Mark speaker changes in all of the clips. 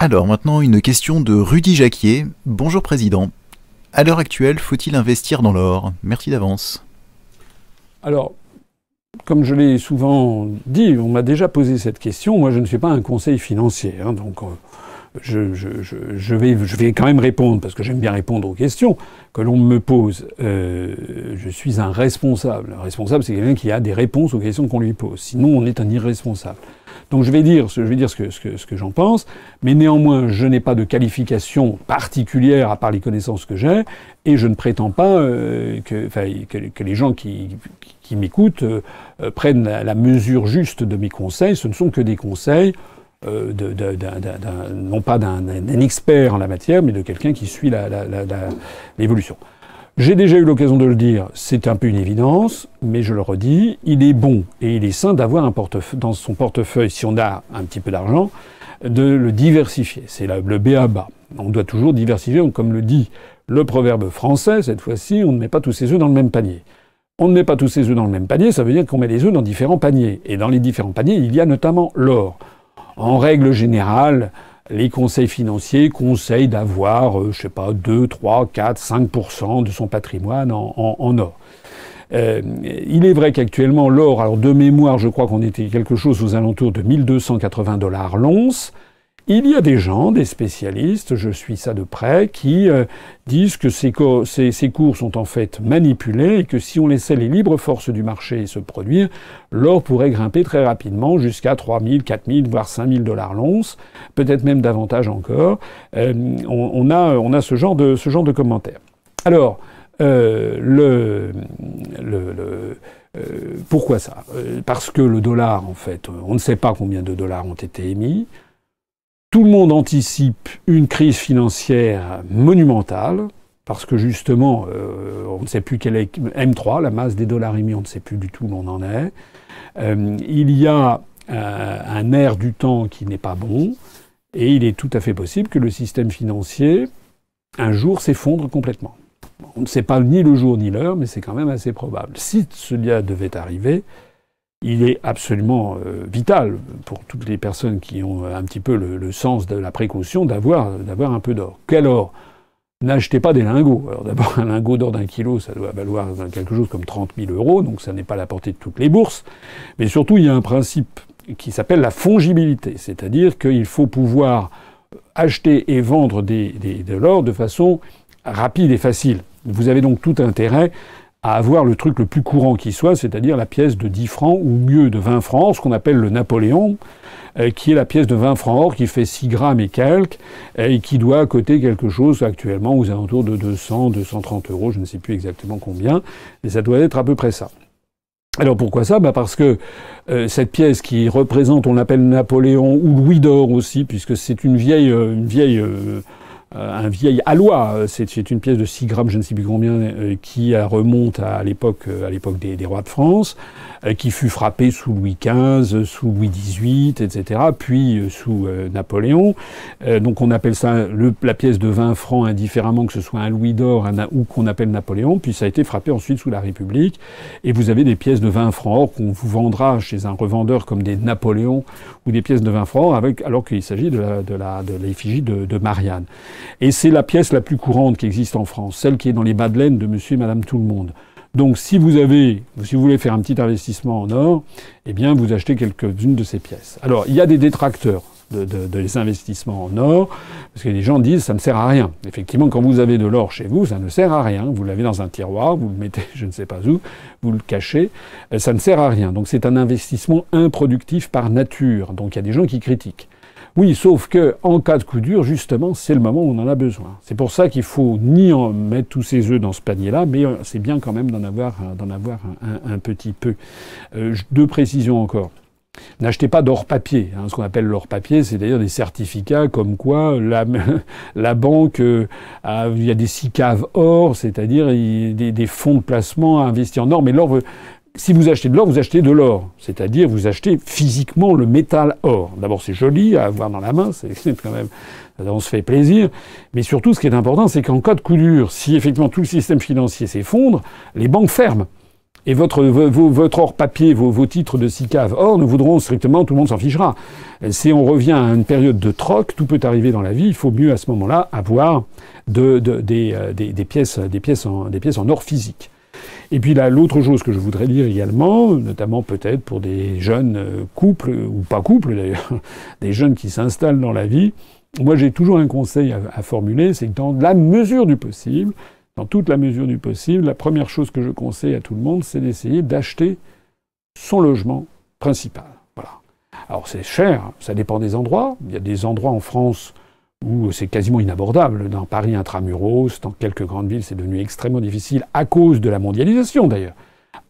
Speaker 1: Alors maintenant, une question de Rudy Jacquier. Bonjour Président. À l'heure actuelle, faut-il investir dans l'or? Merci d'avance.
Speaker 2: Alors, comme je l'ai souvent dit, on m'a déjà posé cette question. Moi, je ne suis pas un conseil financier, donc je vais quand même répondre, parce que j'aime bien répondre aux questions que l'on me pose. Je suis un responsable. Un responsable, c'est quelqu'un qui a des réponses aux questions qu'on lui pose. Sinon, on est un irresponsable. Donc je vais dire ce que j'en pense, mais néanmoins, je n'ai pas de qualification particulière à part les connaissances que j'ai, et je ne prétends pas que les gens qui m'écoutent prennent la mesure juste de mes conseils. Ce ne sont que des conseils non pas d'un expert en la matière, mais de quelqu'un qui suit l'évolution. J'ai déjà eu l'occasion de le dire, c'est un peu une évidence, mais je le redis, il est bon et il est sain d'avoir dans son portefeuille, si on a un petit peu d'argent, de le diversifier. C'est le b.a.-ba. On doit toujours diversifier, comme le dit le proverbe français, cette fois-ci, on ne met pas tous ses œufs dans le même panier. On ne met pas tous ses œufs dans le même panier, ça veut dire qu'on met les œufs dans différents paniers. Et dans les différents paniers, il y a notamment l'or. En règle générale, les conseils financiers conseillent d'avoir, 2, 3, 4, 5% de son patrimoine en or. Il est vrai qu'actuellement, l'or, alors de mémoire, je crois qu'on était quelque chose aux alentours de 1280 $ l'once. Il y a des gens, des spécialistes, je suis ça de près, qui disent que ces cours sont en fait manipulés et que si on laissait les libres forces du marché se produire, l'or pourrait grimper très rapidement jusqu'à 3000, 4000, voire 5000 $ l'once, peut-être même davantage encore. On a ce genre de commentaires. Alors, pourquoi ça? Parce que le dollar, en fait, on ne sait pas combien de dollars ont été émis. Tout le monde anticipe une crise financière monumentale, parce que justement, on ne sait plus quelle est M3, la masse des dollars émis, on ne sait plus du tout où on en est. Il y a un air du temps qui n'est pas bon, et il est tout à fait possible que le système financier, un jour, s'effondre complètement. On ne sait pas ni le jour ni l'heure, mais c'est quand même assez probable. Si cela devait arriver, il est absolument vital pour toutes les personnes qui ont un petit peu le sens de la précaution d'avoir un peu d'or. Quel or? N'achetez pas des lingots. Alors d'abord, un lingot d'or d'1 kilo, ça doit valoir quelque chose comme 30 000 €, donc ça n'est pas à la portée de toutes les bourses. Mais surtout, il y a un principe qui s'appelle la fongibilité, c'est-à-dire qu'il faut pouvoir acheter et vendre de l'or de façon rapide et facile. Vous avez donc tout intérêt à avoir le truc le plus courant qui soit, c'est-à-dire la pièce de 10 francs ou mieux de 20 francs, ce qu'on appelle le Napoléon, qui est la pièce de 20 francs or qui fait 6 grammes et quelques, et qui doit coter quelque chose actuellement aux alentours de 200, 230 €, je ne sais plus exactement combien, mais ça doit être à peu près ça. Alors pourquoi ça? Parce que cette pièce qui représente, on l'appelle Napoléon ou Louis d'or aussi, puisque c'est un vieil alloy, c'est une pièce de 6 grammes, je ne sais plus combien, qui remonte à l'époque des rois de France, qui fut frappée sous Louis XV, sous Louis XVIII, etc., puis sous Napoléon. Donc on appelle ça la pièce de 20 francs indifféremment que ce soit un louis d'or ou qu'on appelle Napoléon, puis ça a été frappé ensuite sous la République, et vous avez des pièces de 20 francs or qu'on vous vendra chez un revendeur comme des Napoléons ou des pièces de 20 francs or alors qu'il s'agit de l'effigie de Marianne. Et c'est la pièce la plus courante qui existe en France, celle qui est dans les madeleines de monsieur et madame tout le monde. Donc si vous voulez faire un petit investissement en or, eh bien vous achetez quelques-unes de ces pièces. Alors il y a des détracteurs des investissements en or, parce que les gens disent ça ne sert à rien. Effectivement, quand vous avez de l'or chez vous, ça ne sert à rien. Vous l'avez dans un tiroir, vous le mettez je ne sais pas où, vous le cachez, ça ne sert à rien. Donc c'est un investissement improductif par nature. Donc il y a des gens qui critiquent. Oui, sauf que en cas de coup dur, justement, c'est le moment où on en a besoin. C'est pour ça qu'il faut ni en mettre tous ses œufs dans ce panier-là, mais c'est bien quand même d'en avoir un petit peu. Deux précisions encore. N'achetez pas d'or papier. Ce qu'on appelle l'or papier, c'est d'ailleurs des certificats comme quoi la banque, il y a des SICAV or, c'est-à-dire des fonds de placement à investir en or. Mais l'or, si vous achetez de l'or, vous achetez de l'or. C'est-à-dire vous achetez physiquement le métal or. D'abord, c'est joli à avoir dans la main, c'est quand même, on se fait plaisir. Mais surtout, ce qui est important, c'est qu'en cas de coup dur, si effectivement tout le système financier s'effondre, les banques ferment. Et votre hors papier, vos titres de SICAV, or, nous voudrons strictement, tout le monde s'en fichera. Si on revient à une période de troc, tout peut arriver dans la vie, il faut mieux à ce moment-là avoir des pièces en or physique. Et puis là, l'autre chose que je voudrais dire également, notamment peut-être pour des jeunes couples, ou pas couples d'ailleurs, des jeunes qui s'installent dans la vie, moi j'ai toujours un conseil à formuler, c'est que dans la mesure du possible, dans toute la mesure du possible, la première chose que je conseille à tout le monde, c'est d'essayer d'acheter son logement principal. Voilà. Alors c'est cher, ça dépend des endroits. Il y a des endroits en France où c'est quasiment inabordable. Dans Paris intramuros, dans quelques grandes villes, c'est devenu extrêmement difficile à cause de la mondialisation d'ailleurs,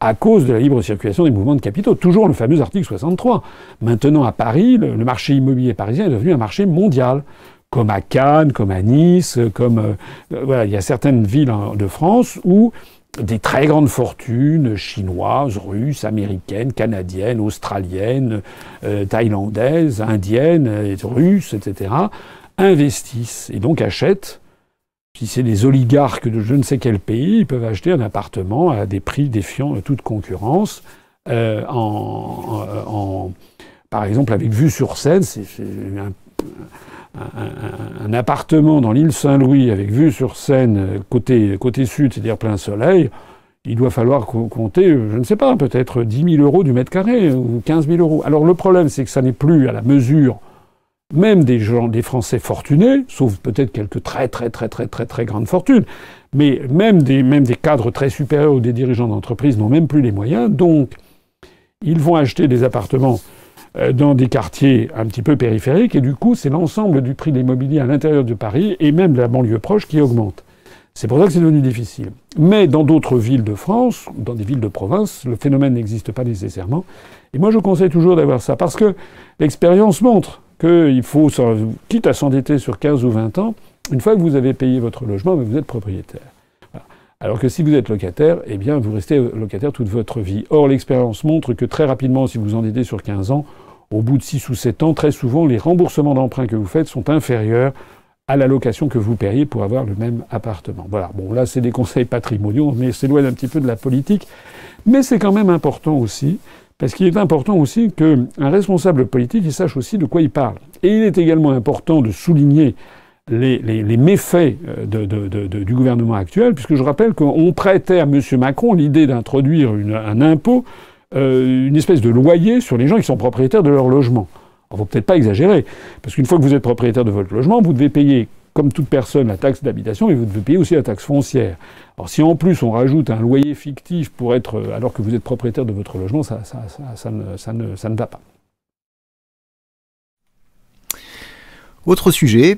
Speaker 2: à cause de la libre circulation des mouvements de capitaux. Toujours le fameux article 63. Maintenant à Paris, le marché immobilier parisien est devenu un marché mondial. Comme à Cannes, comme à Nice, voilà, il y a certaines villes de France où des très grandes fortunes chinoises, russes, américaines, canadiennes, australiennes, thaïlandaises, indiennes, russes, etc., investissent et donc achètent. Si c'est des oligarques de je ne sais quel pays, ils peuvent acheter un appartement à des prix défiant toute concurrence, par exemple avec vue sur Seine, c'est un appartement dans l'île Saint-Louis avec vue sur Seine côté sud, c'est-à-dire plein soleil, il doit falloir compter, je ne sais pas, peut-être 10 000 euros du mètre carré ou 15 000 euros. Alors le problème, c'est que ça n'est plus à la mesure même des Français fortunés, sauf peut-être quelques très grandes fortunes, mais même des cadres très supérieurs ou des dirigeants d'entreprise n'ont même plus les moyens, donc ils vont acheter des appartements dans des quartiers un petit peu périphériques, et du coup, c'est l'ensemble du prix de l'immobilier à l'intérieur de Paris, et même de la banlieue proche, qui augmente. C'est pour ça que c'est devenu difficile. Mais dans d'autres villes de France, dans des villes de province, le phénomène n'existe pas nécessairement. Et moi, je conseille toujours d'avoir ça, parce que l'expérience montre qu'il faut, quitte à s'endetter sur 15 ou 20 ans, une fois que vous avez payé votre logement, vous êtes propriétaire. Voilà. Alors que si vous êtes locataire, eh bien, vous restez locataire toute votre vie. Or, l'expérience montre que très rapidement, si vous vous endettez sur 15 ans, au bout de 6 ou 7 ans, très souvent, les remboursements d'emprunt que vous faites sont inférieurs à la location que vous paieriez pour avoir le même appartement. Voilà. Bon, là, c'est des conseils patrimoniaux, mais s'éloigne un petit peu de la politique. Mais c'est quand même important aussi, parce qu'il est important aussi qu'un responsable politique, il sache aussi de quoi il parle. Et il est également important de souligner les méfaits du gouvernement actuel, puisque je rappelle qu'on prêtait à M. Macron l'idée d'introduire un impôt, une espèce de loyer sur les gens qui sont propriétaires de leur logement. Alors, faut peut-être pas exagérer, parce qu'une fois que vous êtes propriétaire de votre logement, vous devez payer, comme toute personne, la taxe d'habitation, et vous devez payer aussi la taxe foncière. Alors si en plus on rajoute un loyer fictif pour être, alors que vous êtes propriétaire de votre logement, ça ne va pas.
Speaker 1: Autre sujet,